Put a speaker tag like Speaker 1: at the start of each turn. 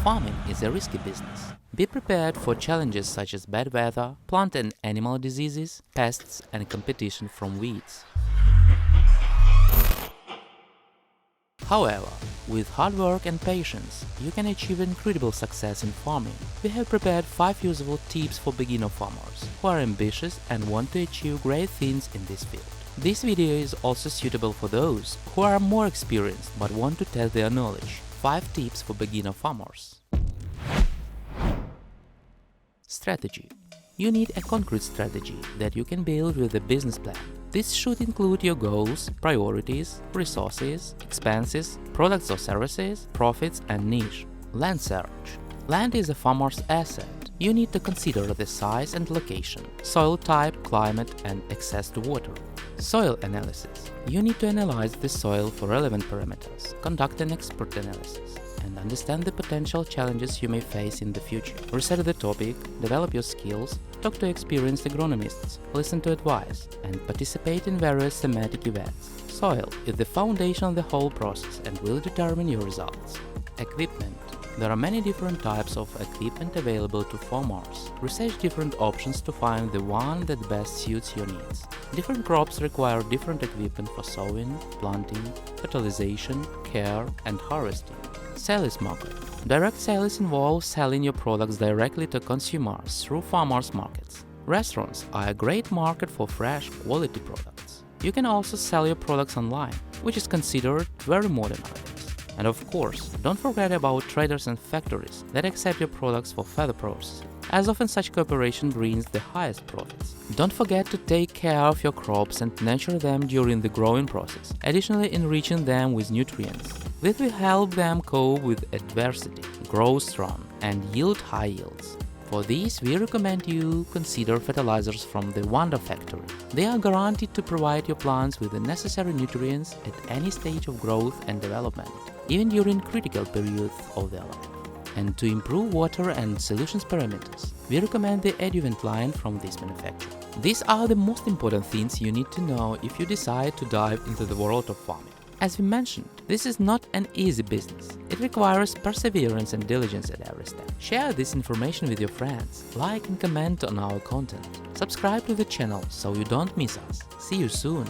Speaker 1: Farming is a risky business. Be prepared for challenges such as bad weather, plant and animal diseases, pests, and competition from weeds. However, with hard work and patience, you can achieve incredible success in farming. We have prepared 5 usable tips for beginner farmers who are ambitious and want to achieve great things in this field. This video is also suitable for those who are more experienced but want to test their knowledge. 5 tips for beginner farmers. Strategy. You need a concrete strategy that you can build with a business plan. This should include your goals, priorities, resources, expenses, products or services, profits, and niche. Land search. Land is a farmer's asset. You need to consider the size and location, soil type, climate, and access to water. Soil analysis. You need to analyze the soil for relevant parameters, conduct an expert analysis, and understand the potential challenges you may face in the future. Research the topic, develop your skills, talk to experienced agronomists, listen to advice, and participate in various thematic events. Soil is the foundation of the whole process and will determine your results. Equipment. There are many different types of equipment available to farmers. Research different options to find the one that best suits your needs. Different crops require different equipment for sowing, planting, fertilization, care, and harvesting. Sales market. Direct sales involves selling your products directly to consumers through farmers' markets. Restaurants are a great market for fresh, quality products. You can also sell your products online, which is considered very modern nowadays. And of course, don't forget about traders and factories that accept your products for further processing, as often such cooperation brings the highest profits. Don't forget to take care of your crops and nurture them during the growing process, additionally enriching them with nutrients. This will help them cope with adversity, grow strong, and yield high yields. For this, we recommend you consider fertilizers from the Wonder Factory. They are guaranteed to provide your plants with the necessary nutrients at any stage of growth and development, even during critical periods of their life. And to improve water and solutions parameters, we recommend the adjuvant line from this manufacturer. These are the most important things you need to know if you decide to dive into the world of farming. As we mentioned, this is not an easy business. It requires perseverance and diligence at every step. Share this information with your friends, like and comment on our content. Subscribe to the channel so you don't miss us. See you soon!